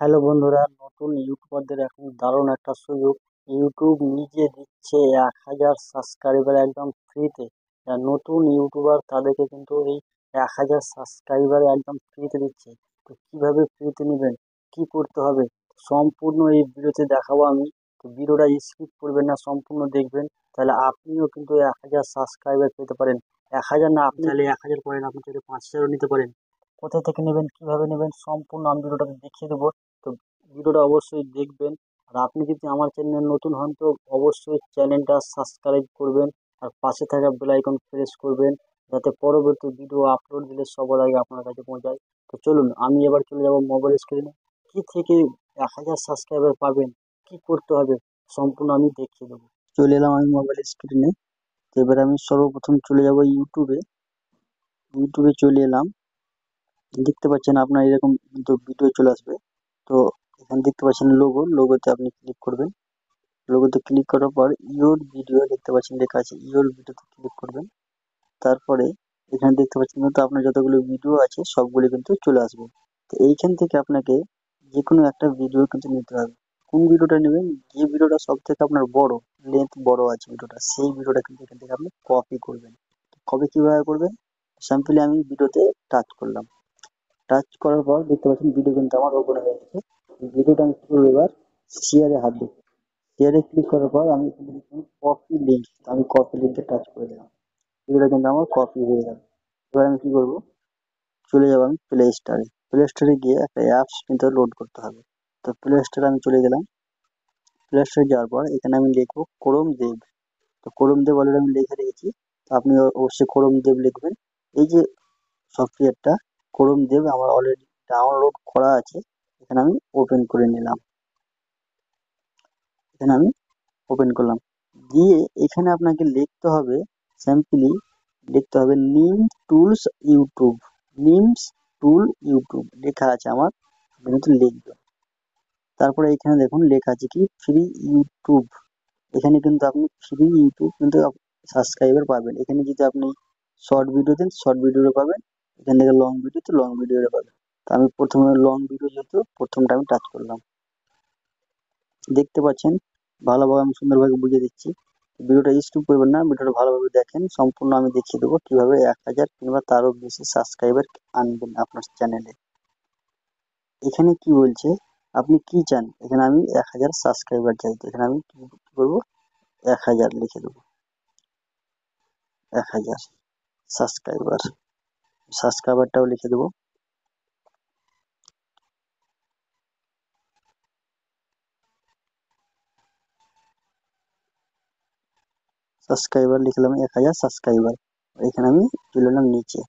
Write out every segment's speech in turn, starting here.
Hello বন্ধুরা, নতুন ইউটিউবারদের এখন দারুণ একটা সুযোগ। ইউটিউব নিজে দিচ্ছে 1,000 সাবস্ক্রাইবার একদম ফ্রিতে। যারা নতুন ইউটিউবার তাদেরকে কিন্তু এই 1,000 সাবস্ক্রাইবার একদম ফ্রিতে দিচ্ছে। তো কিভাবে ফ্রিতে নেবেন, কি করতে হবে, সম্পূর্ণ এই ভিডিওতে দেখাবো আমি। তো ভিডিওটা স্কিপ করবেন না, সম্পূর্ণ দেখবেন। তাহলে আপনিও কিন্তু 1,000 সাবস্ক্রাইবার পেতে পারেন। 1,000 না, আপনি চাইলে 1,000 করেন, আপনি চাইলে 5,000ও নিতে পারেন। কোথা থেকে নেবেন, কিভাবে নেবেন, সম্পূর্ণ আমি ভিডিওটাতে দেখিয়ে দেবো। তো ভিডিওটা অবশ্যই দেখবেন। আর আপনি যদি আমার চ্যানেলে নতুন হন তো অবশ্যই চ্যানেলটা সাবস্ক্রাইব করবেন, আর পাশে থাকা বেল আইকন প্রেস করবেন, যাতে পরবর্তী ভিডিও আপলোড দিলে সবার আগে আপনার কাছে পৌঁছায়। তো চলুন আমি এবার চলে যাব মোবাইল স্ক্রিনে। কি থেকে 1,000 সাবস্ক্রাইবার পাবেন, কি করতে হবে, সম্পূর্ণ আমি দেখিয়ে দেবো। চলে এলাম আমি মোবাইল স্ক্রিনে। তো এবার আমি সর্বপ্রথম চলে যাব ইউটিউবে। ইউটিউবে চলে এলাম। দেখতে পাচ্ছেন আপনার এরকম কিন্তু ভিডিও চলে আসবে। তো এখানে দেখতে পাচ্ছেন লোগোতে আপনি ক্লিক করবেন। লোগোতে ক্লিক করার পর ইওর ভিডিও দেখতে পাচ্ছেন লেখা আছে, ইওর ভিডিওতে ক্লিক করবেন। তারপরে এখানে দেখতে পাচ্ছেন কিন্তু আপনার যতগুলো ভিডিও আছে সবগুলো কিন্তু চলে আসবে। তো এইখান থেকে আপনাকে যে কোনো একটা ভিডিও কিন্তু নিতে হবে। কোন ভিডিওটা নেবেন, যে ভিডিওটা সব থেকে আপনার বড়, লেন্থ বড় আছে ভিডিওটা, সেই ভিডিওটা কিন্তু এখান থেকে আপনি কপি করবেন। কপি কিভাবে করবেন, সিম্পলি আমি ভিডিওতে টাচ করলাম। টাচ করার পর দেখতে পাচ্ছেন ভিডিও কিন্তু আমার ওপেন হয়ে গেছে। ভিডিওটা আমি কি করবো, এবার শেয়ারে হাত দেবো। শেয়ারে ক্লিক করার পর আমি কপি লিঙ্ক, আমি কপি লিঙ্কে টাচ করে দিলাম। ভিডিওটা কিন্তু আমার কপি হয়ে গেল। এবার আমি কি করবো, চলে যাবো আমি প্লে স্টোরে। প্লে স্টোরে গিয়ে একটা অ্যাপস কিন্তু লোড করতে হবে। তো প্লে স্টোরে আমি চলে গেলাম। প্লে স্টোরে যাওয়ার পর এখানে আমি লিখবো ক্রোম দেব। তো ক্রোম দেব অলরেডি আমি লিখে রেখেছি। তো আপনি অবশ্যই ক্রোম দেব লিখবেন। এই যে সফটওয়্যারটা ক্রোম দেব আমার অলরেডি ডাউনলোড করা আছে। এখানে আমি ওপেন করে নিলাম। এখানে আমি ওপেন করলাম। দিয়ে এখানে আপনাকে লিখতে হবে, সিম্পলি লিখতে হবে নিম টুলস ইউটিউব। নিমস টুল ইউটিউব লেখা আছে আমার, আপনি কিন্তু লিখবেন। তারপরে এখানে দেখুন লেখা আছে কি ফ্রি ইউটিউব। এখানে কিন্তু আপনি ফ্রি ইউটিউব কিন্তু সাবস্ক্রাইবার পাবেন। এখানে যদি আপনি শর্ট ভিডিও দেন শর্ট ভিডিও পাবেন, এখান থেকে লং ভিডিও তো লং ভিডিও পাবেন। তো আমি প্রথমে লং ভিডিও যেহেতু প্রথমটা আমি টাচ করলাম। দেখতে পাচ্ছেন ভালোভাবে আমি সুন্দরভাবে বুঝিয়ে দিচ্ছি। ভিডিওটা স্কিপ করবেন না, ভিডিওটা ভালোভাবে দেখেন, সম্পূর্ণ আমি দেখিয়ে দেবো কিভাবে 1,000 কিংবা তারও বেশি সাবস্ক্রাইবার আনবেন আপনার চ্যানেলে। এখানে কি বলছে, আপনি কি চান, এখানে আমি 1,000 সাবস্ক্রাইবার চাই। তো এখানে আমি কি করবো, 1,000 লিখে দেবো। 1,000 সাবস্ক্রাইবার, সাবস্ক্রাইবারটাও লিখে দেবো। সাবস্ক্রাইবার লিখলাম 1,000 সাবস্ক্রাইবার। এখানে আমি চলে এলাম নিচে।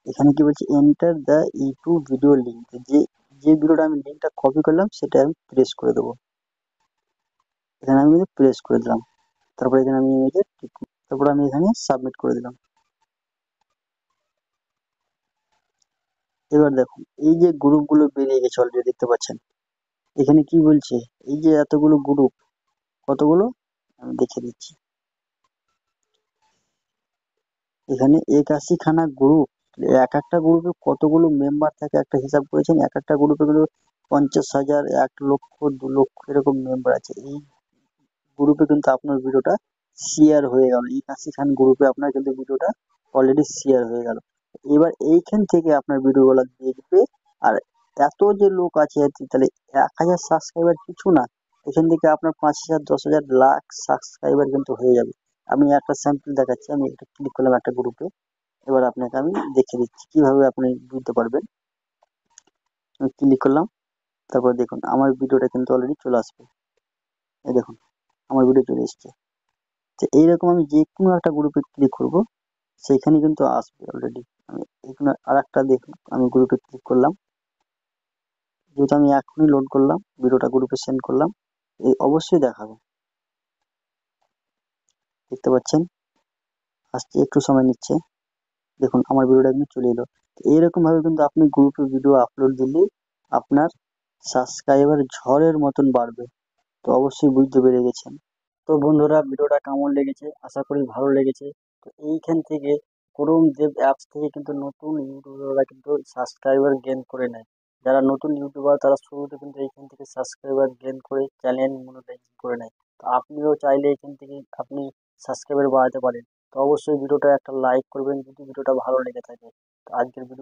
এখানে কি বলছে, enter the YouTube video link. যে যে ভিডিওটা আমি লিঙ্কটা কপি করলাম সেটা আমি প্রেস করে দেবো। এখানে আমি প্রেস করে দিলাম। তারপরে এখানে আমি ইমেজে তারপর আমি এখানে সাবমিট করে দিলাম। এবার দেখুন এই যে গ্রুপগুলো বেরিয়ে গেছে অলরেডি দেখতে পাচ্ছেন। এখানে কি বলছে, এই যে এতগুলো গ্রুপ, কতগুলো আমি দেখে দিচ্ছি। এখানে 81 খানা গ্রুপ। এক একটা গ্রুপে কতগুলো মেম্বার থাকে একটা হিসাব করেছেন, এক একটা গ্রুপে গুলো 50,000, 1,00,000, 2,00,000 এরকম মেম্বার আছে। এই গ্রুপে কিন্তু আপনার ভিডিওটা শেয়ার হয়ে গেল। 81 খান গ্রুপে আপনার কিন্তু ভিডিওটা অলরেডি শেয়ার হয়ে গেল। এবার এইখান থেকে আপনার ভিডিওগুলো দেখবে। আর এত যে লোক আছে তাহলে 1,000 সাবস্ক্রাইবার কিছু না, এখান থেকে আপনার 5,000, 10,000, লাখ সাবস্ক্রাইবার কিন্তু হয়ে যাবে। আমি একটা স্যাম্পল দেখাচ্ছি, আমি একটা ক্লিক করলাম একটা গ্রুপে। এবার আপনাকে আমি দেখিয়ে দিচ্ছি কিভাবে আপনি বুঝতে পারবেন। আমি ক্লিক করলাম, তারপর দেখুন আমার ভিডিওটা কিন্তু অলরেডি চলে আসবে। এই দেখুন আমার ভিডিও চলে এসেছে। তো এইরকম আমি যে কোনো একটা গ্রুপে ক্লিক করব, সেইখানে কিন্তু আসবে অলরেডি। আমি এখানে আর একটা দেখুন, আমি গ্রুপে ক্লিক করলাম, যেহেতু আমি এখনই লোড করলাম ভিডিওটা গ্রুপে সেন্ড করলাম, এই অবশ্যই দেখাবে। দেখতে পাচ্ছেন আসছে, একটু সময় নিচ্ছে। দেখুন আমার ভিডিওটা কিন্তু চলে এলো। এইরকম ভাবে কিন্তু আপনি গ্রুপে ভিডিও আপলোড দিলে আপনার সাবস্ক্রাইবার ঝড়ের মতন বাড়বে। তো অবশ্যই বুঝতে পেরে গেছেন। তো বন্ধুরা ভিডিওটা কেমন লেগেছে, আশা করি ভালো লেগেছে। তো এইখান থেকে ক্রোম দেব অ্যাপস থেকে কিন্তু নতুন ইউটিউবাররা কিন্তু সাবস্ক্রাইবার গেইন করে নেয়। যারা নতুন ইউটিউবার তারা শুরুতে কিন্তু এইখান থেকে সাবস্ক্রাইবার গেইন করে চ্যানেল মনিটাইজেশন করে নেয়। তো আপনিও চাইলে এখান থেকে আপনি সাবস্ক্রাইবার বাড়াতে পারেন। তো অবশ্যই ভিডিওটা একটা লাইক করবেন যদি ভিডিওটা ভালো লেগে থাকে। তো আজকের ভিডিও